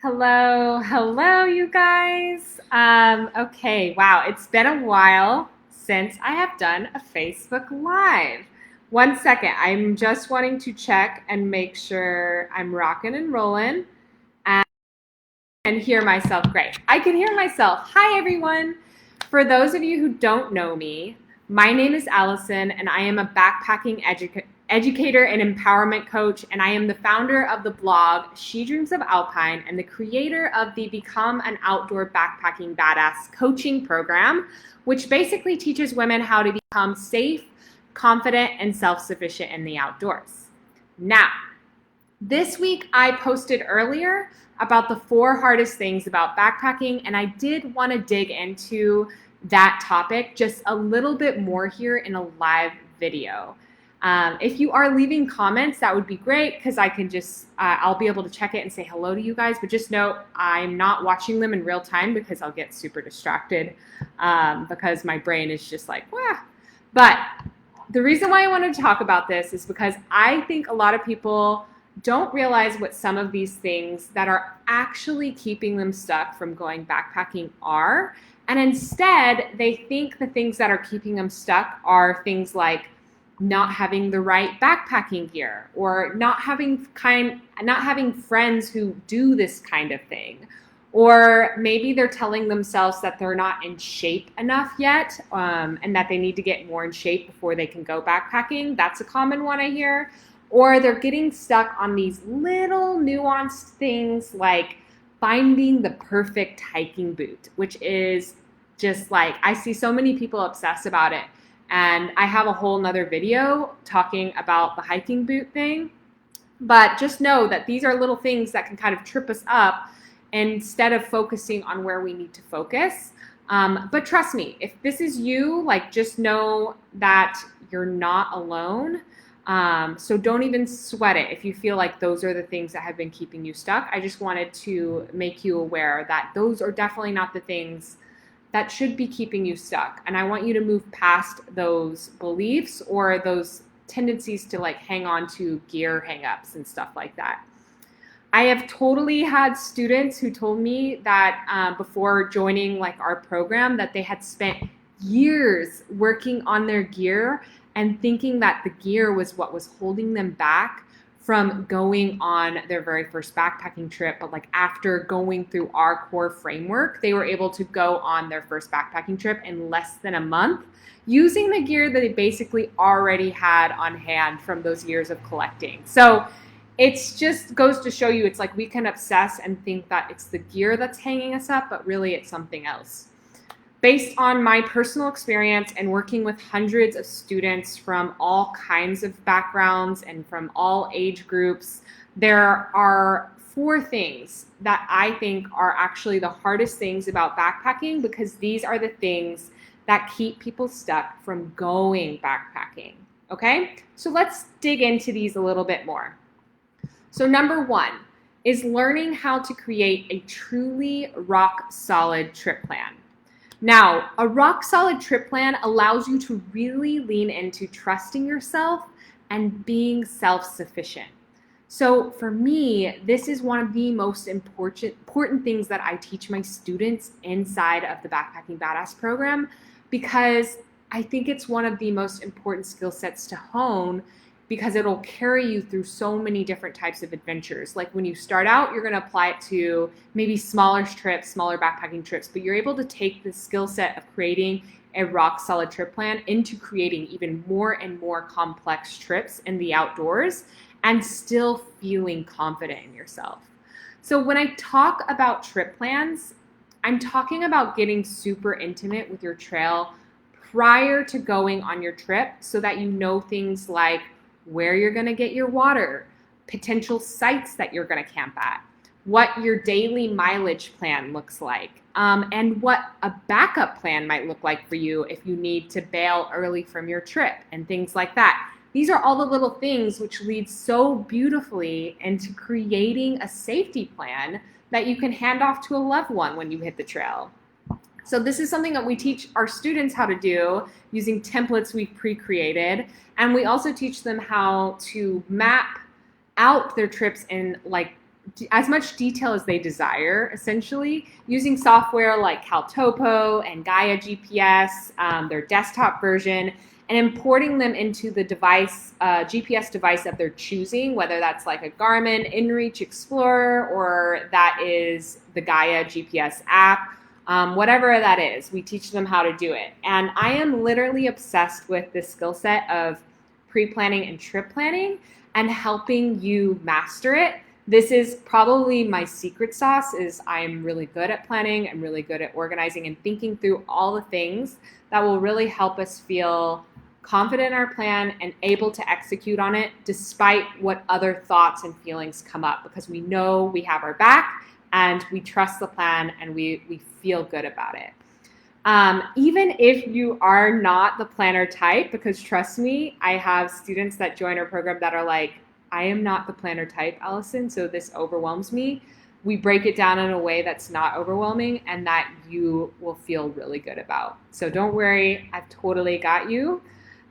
Hello, you guys. Okay, wow, it's been a while since I have done a Facebook Live. One second, I'm just wanting to check and make sure I'm rocking and rolling and hear myself. Great, I can hear myself. Hi, everyone. For those of you who don't know me, my name is Allison, and I am a backpacking educator and empowerment coach, and I am the founder of the blog She Dreams of Alpine and the creator of the Become an Outdoor Backpacking Badass coaching program, which basically teaches women how to become safe, confident, and self-sufficient in the outdoors. Now, this week I posted earlier about the 4 hardest things about backpacking, and I did want to dig into that topic just a little bit more here in a live video. If you are leaving comments, that would be great because I can just, I'll be able to check it and say hello to you guys. But just note, I'm not watching them in real time because I'll get super distracted because my brain is just like, wah. But the reason why I wanted to talk about this is because I think a lot of people don't realize what some of these things that are actually keeping them stuck from going backpacking are. And instead, they think the things that are keeping them stuck are things like not having the right backpacking gear or not having friends who do this kind of thing. Or maybe they're telling themselves that they're not in shape enough yet and that they need to get more in shape before they can go backpacking. That's a common one I hear. Or they're getting stuck on these little nuanced things like finding the perfect hiking boot, which is just like, I see so many people obsess about it. And I have a whole nother video talking about the hiking boot thing. But just know that these are little things that can kind of trip us up instead of focusing on where we need to focus. But trust me, if this is you, like, just know that you're not alone. So don't even sweat it if you feel like those are the things that have been keeping you stuck. I just wanted to make you aware that those are definitely not the things that should be keeping you stuck. And I want you to move past those beliefs or those tendencies to like hang on to gear hangups and stuff like that. I have totally had students who told me that before joining like our program that they had spent years working on their gear and thinking that the gear was what was holding them back from going on their very first backpacking trip. But like after going through our core framework, they were able to go on their first backpacking trip in less than a month using the gear that they basically already had on hand from those years of collecting. So it's just goes to show you, it's like we can obsess and think that it's the gear that's hanging us up, but really it's something else. Based on my personal experience and working with hundreds of students from all kinds of backgrounds and from all age groups, there are 4 things that I think are actually the hardest things about backpacking, because these are the things that keep people stuck from going backpacking. Okay, so let's dig into these a little bit more. So number 1 is learning how to create a truly rock solid trip plan. Now, a rock solid trip plan allows you to really lean into trusting yourself and being self-sufficient. So for me, this is one of the most important things that I teach my students inside of the Backpacking Badass program, because I think it's one of the most important skill sets to hone, because it'll carry you through so many different types of adventures. Like when you start out, you're gonna apply it to maybe smaller trips, smaller backpacking trips, but you're able to take the skill set of creating a rock solid trip plan into creating even more and more complex trips in the outdoors and still feeling confident in yourself. So when I talk about trip plans, I'm talking about getting super intimate with your trail prior to going on your trip so that you know things like where you're going to get your water, potential sites that you're going to camp at, what your daily mileage plan looks like, and what a backup plan might look like for you if you need to bail early from your trip and things like that. These are all the little things which lead so beautifully into creating a safety plan that you can hand off to a loved one when you hit the trail. So this is something that we teach our students how to do using templates we've pre-created. And we also teach them how to map out their trips in like as much detail as they desire, essentially, using software like Caltopo and Gaia GPS, their desktop version, and importing them into the device, GPS device that they're choosing, whether that's like a Garmin InReach Explorer or that is the Gaia GPS app, whatever that is, we teach them how to do it. And I am literally obsessed with this skill set of pre-planning and trip planning and helping you master it. This is probably my secret sauce. Is I'm really good at planning. I'm really good at organizing and thinking through all the things that will really help us feel confident in our plan and able to execute on it despite what other thoughts and feelings come up, because we know we have our back and we trust the plan and we feel good about it. Even if you are not the planner type, because trust me, I have students that join our program that are like, I am not the planner type, Allison, so this overwhelms me. We break it down in a way that's not overwhelming and that you will feel really good about. So don't worry, I've totally got you.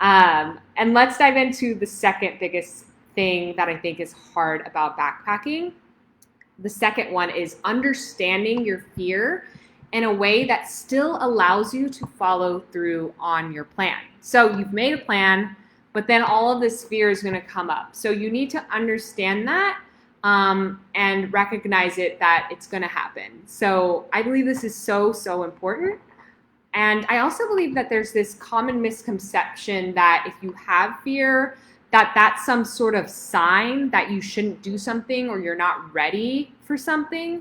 And let's dive into the second biggest thing that I think is hard about backpacking. The second one is understanding your fear in a way that still allows you to follow through on your plan. So you've made a plan, but then all of this fear is going to come up. So you need to understand that and recognize it, that it's going to happen. So I believe this is so, so important. And I also believe that there's this common misconception that if you have fear, that that's some sort of sign that you shouldn't do something or you're not ready for something.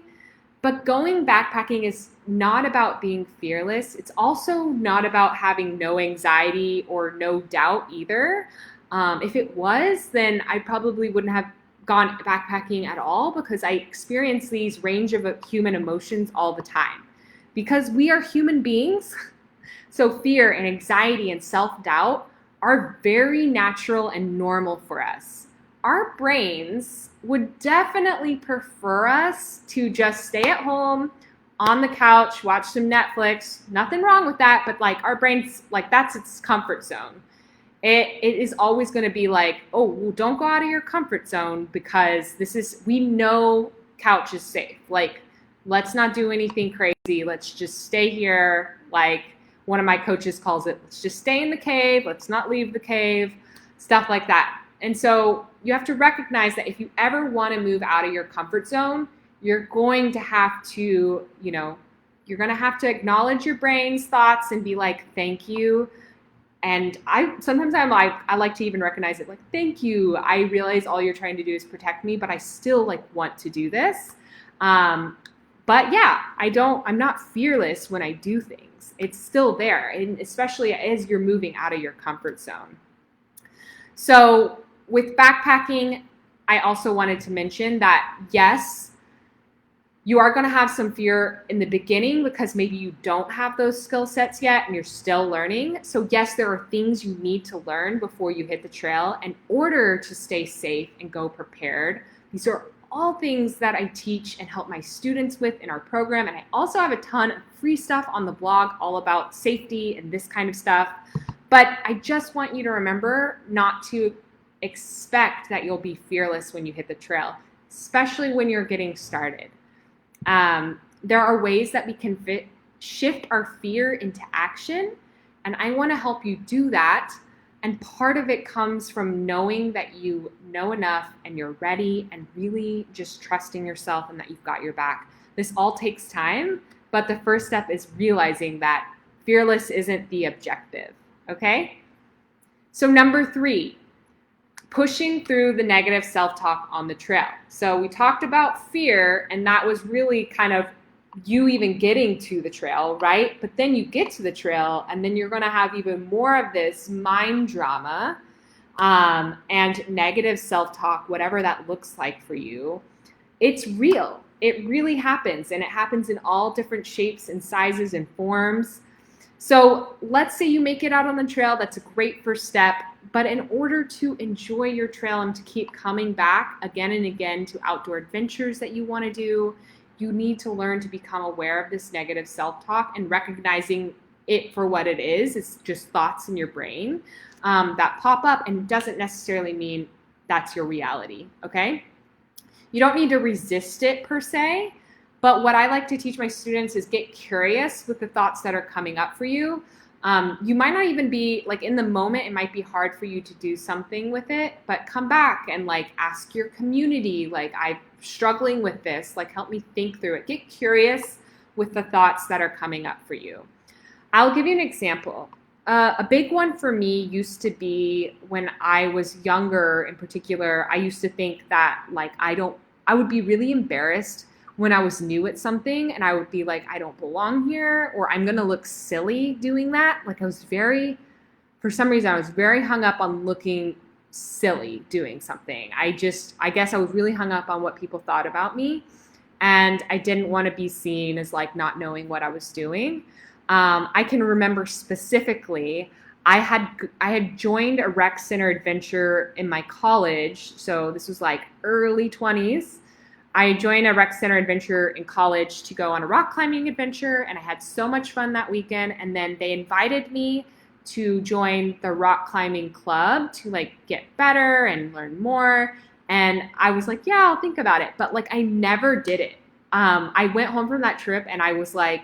But going backpacking is not about being fearless. It's also not about having no anxiety or no doubt either. If it was, then I probably wouldn't have gone backpacking at all, because I experience these range of human emotions all the time. Because we are human beings, so fear and anxiety and self-doubt are very natural and normal for us. Our brains would definitely prefer us to just stay at home on the couch, watch some Netflix. Nothing wrong with that, but like our brains, like that's its comfort zone. It is always going to be like, oh, well, don't go out of your comfort zone because we know couch is safe. Like, let's not do anything crazy. Let's just stay here. Like one of my coaches calls it, let's just stay in the cave. Let's not leave the cave, stuff like that. And so you have to recognize that if you ever want to move out of your comfort zone, you're going to have to, you're going to have to acknowledge your brain's thoughts and be like, thank you. And I like to even recognize it, like, thank you. I realize all you're trying to do is protect me, but I still want to do this. But yeah, I'm not fearless when I do things. It's still there, and especially as you're moving out of your comfort zone. So with backpacking, I also wanted to mention that, yes, you are going to have some fear in the beginning because maybe you don't have those skill sets yet and you're still learning. So yes, there are things you need to learn before you hit the trail in order to stay safe and go prepared. These are all things that I teach and help my students with in our program. And I also have a ton of free stuff on the blog all about safety and this kind of stuff. But I just want you to remember not to expect that you'll be fearless when you hit the trail, especially when you're getting started. There are ways that we can shift our fear into action, and I want to help you do that. And part of it comes from knowing that you know enough and you're ready and really just trusting yourself and that you've got your back. This all takes time, but the first step is realizing that fearless isn't the objective, okay? So number 3, pushing through the negative self-talk on the trail. So we talked about fear, and that was really kind of you even getting to the trail, right? But then you get to the trail, and then you're going to have even more of this mind drama and negative self-talk, whatever that looks like for you. It's real. It really happens, and it happens in all different shapes and sizes and forms. So let's say you make it out on the trail. That's a great first step. But in order to enjoy your trail and to keep coming back again and again to outdoor adventures that you want to do, you need to learn to become aware of this negative self-talk and recognizing it for what it is. It's just thoughts in your brain that pop up and doesn't necessarily mean that's your reality, okay? You don't need to resist it per se, but what I like to teach my students is get curious with the thoughts that are coming up for you. You might not even be like in the moment, it might be hard for you to do something with it, but come back and like ask your community, like I'm struggling with this, like help me think through it. Get curious with the thoughts that are coming up for you. I'll give you an example. A big one for me used to be when I was younger in particular, I used to think that like I would be really embarrassed when I was new at something and I would be like, I don't belong here, or I'm going to look silly doing that. Like for some reason, I was very hung up on looking silly doing something. I guess I was really hung up on what people thought about me. And I didn't want to be seen as like not knowing what I was doing. I can remember specifically, I had joined a rec center adventure in my college. So this was like early 20s. I joined a rec center adventure in college to go on a rock climbing adventure, and I had so much fun that weekend. And then they invited me to join the rock climbing club to like get better and learn more. And I was like, yeah, I'll think about it. But like, I never did it. I went home from that trip and I was like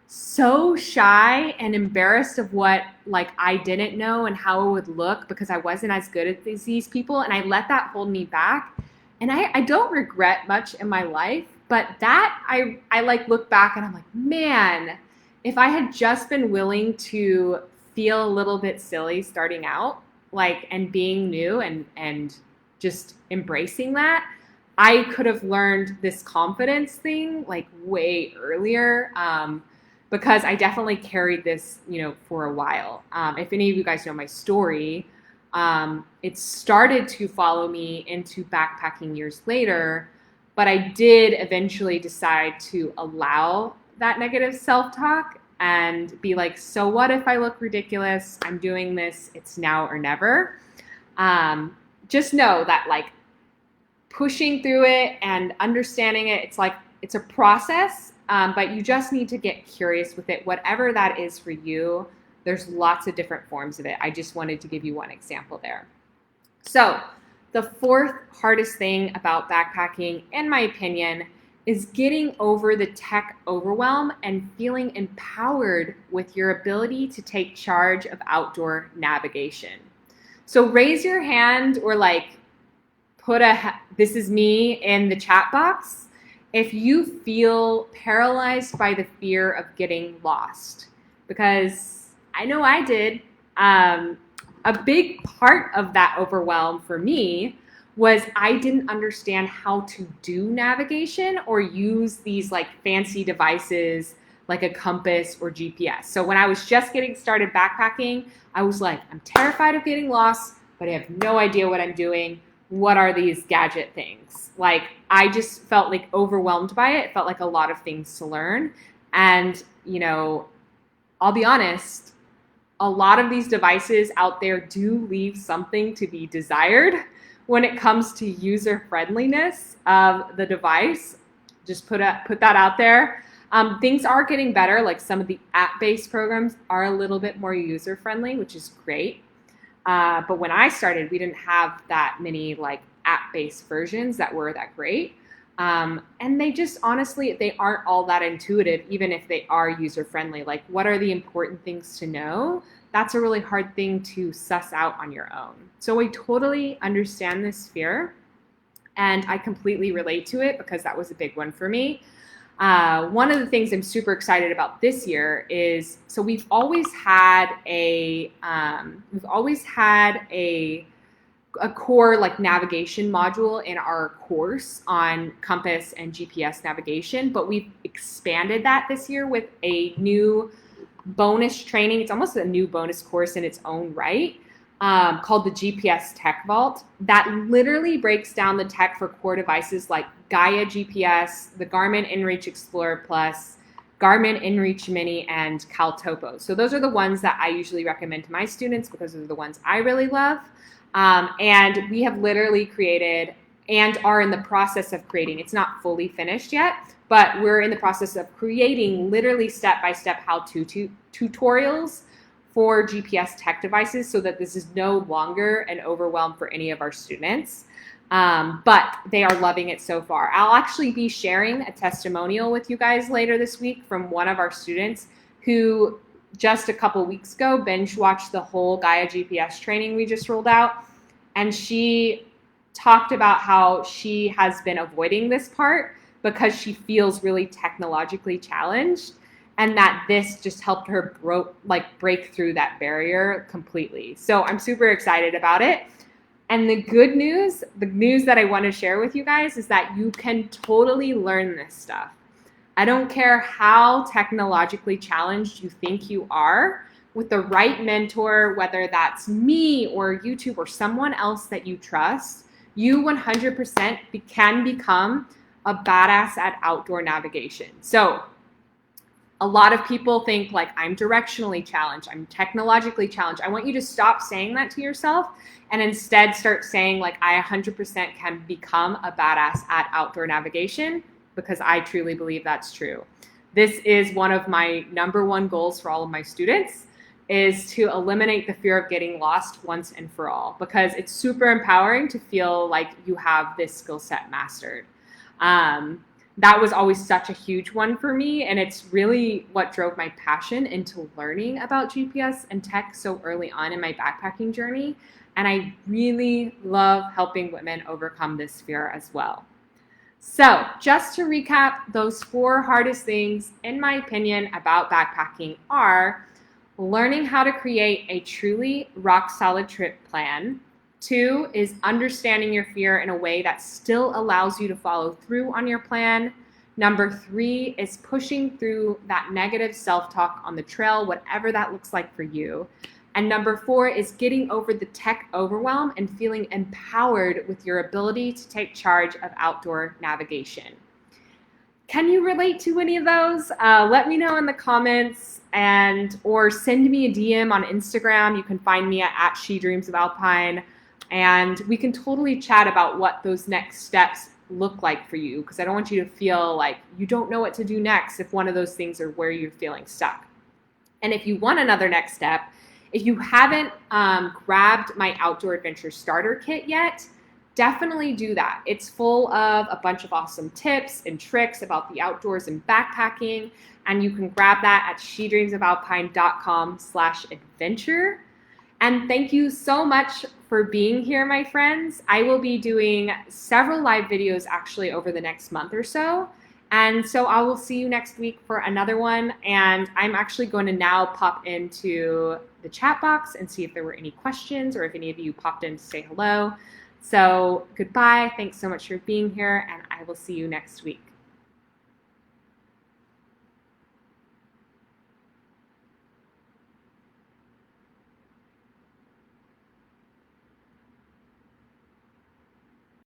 so shy and embarrassed of what like I didn't know and how it would look because I wasn't as good at these people. And I let that hold me back. And I don't regret much in my life, but that I like look back and I'm like, man, if I had just been willing to feel a little bit silly starting out, like, and being new and just embracing that, I could have learned this confidence thing like way earlier, because I definitely carried this, for a while. If any of you guys know my story, it started to follow me into backpacking years later, but I did eventually decide to allow that negative self-talk and be like, so what if I look ridiculous? I'm doing this. It's now or never. Just know that like pushing through it and understanding it, it's a process, but you just need to get curious with it, whatever that is for you. There's lots of different forms of it. I just wanted to give you one example there. So the fourth hardest thing about backpacking, in my opinion, is getting over the tech overwhelm and feeling empowered with your ability to take charge of outdoor navigation. So raise your hand or like put this is me in the chat box if you feel paralyzed by the fear of getting lost, because I know I did. A big part of that overwhelm for me was I didn't understand how to do navigation or use these like fancy devices like a compass or GPS. So when I was just getting started backpacking, I was like, I'm terrified of getting lost, but I have no idea what I'm doing. What are these gadget things? Like, I just felt like overwhelmed by it. It felt like a lot of things to learn. And, I'll be honest, a lot of these devices out there do leave something to be desired when it comes to user friendliness of the device. Just put that out there. Things are getting better. Like some of the app-based programs are a little bit more user friendly, which is great. But when I started, we didn't have that many like app-based versions that were that great. And they just, honestly, they aren't all that intuitive, even if they are user-friendly. Like, what are the important things to know? That's a really hard thing to suss out on your own. So I totally understand this fear, and I completely relate to it because that was a big one for me. One of the things I'm super excited about this year is, so we've always had a core like navigation module in our course on compass and GPS navigation, but we've expanded that this year with a new bonus training. It's almost a new bonus course in its own right, called the GPS Tech Vault, that literally breaks down the tech for core devices like Gaia GPS, the Garmin InReach Explorer Plus, Garmin InReach Mini, and CalTopo. So those are the ones that I usually recommend to my students because those are the ones I really love. And we have literally created and are in the process of creating, it's not fully finished yet, but we're in the process of creating literally step-by-step how-to tutorials for GPS tech devices so that this is no longer an overwhelm for any of our students. But they are loving it so far. I'll actually be sharing a testimonial with you guys later this week from one of our students who just a couple weeks ago binge watched the whole Gaia GPS training we just rolled out. And she talked about how she has been avoiding this part because she feels really technologically challenged, and that this just helped her break through that barrier completely. So I'm super excited about it. And the good news, the news that I want to share with you guys is that you can totally learn this stuff. I don't care how technologically challenged you think you are, with the right mentor, whether that's me or YouTube or someone else that you trust, you 100% can become a badass at outdoor navigation. So a lot of people think like, I'm directionally challenged, I'm technologically challenged. I want you to stop saying that to yourself and instead start saying like, I 100% can become a badass at outdoor navigation, because I truly believe that's true. This is one of my number one goals for all of my students, is to eliminate the fear of getting lost once and for all, because it's super empowering to feel like you have this skill set mastered. That was always such a huge one for me, and it's really what drove my passion into learning about GPS and tech so early on in my backpacking journey. And I really love helping women overcome this fear as well. So just to recap, those 4 hardest things, in my opinion, about backpacking are learning how to create a truly rock-solid trip plan. 2 is understanding your fear in a way that still allows you to follow through on your plan. Number 3 is pushing through that negative self-talk on the trail, whatever that looks like for you. And number 4 is getting over the tech overwhelm and feeling empowered with your ability to take charge of outdoor navigation. Can you relate to any of those? Let me know in the comments, or send me a DM on Instagram. You can find me at @SheDreamsOfAlpine, and we can totally chat about what those next steps look like for you, because I don't want you to feel like you don't know what to do next if one of those things are where you're feeling stuck. And if you want another next step, if you haven't grabbed my Outdoor Adventure Starter Kit yet, definitely do that. It's full of a bunch of awesome tips and tricks about the outdoors and backpacking, and you can grab that at shedreamsofalpine.com/adventure. And thank you so much for being here, my friends. I will be doing several live videos actually over the next month or so. And so I will see you next week for another one. And I'm actually going to now pop into the chat box and see if there were any questions, or if any of you popped in to say hello. So goodbye. Thanks so much for being here, and I will see you next week.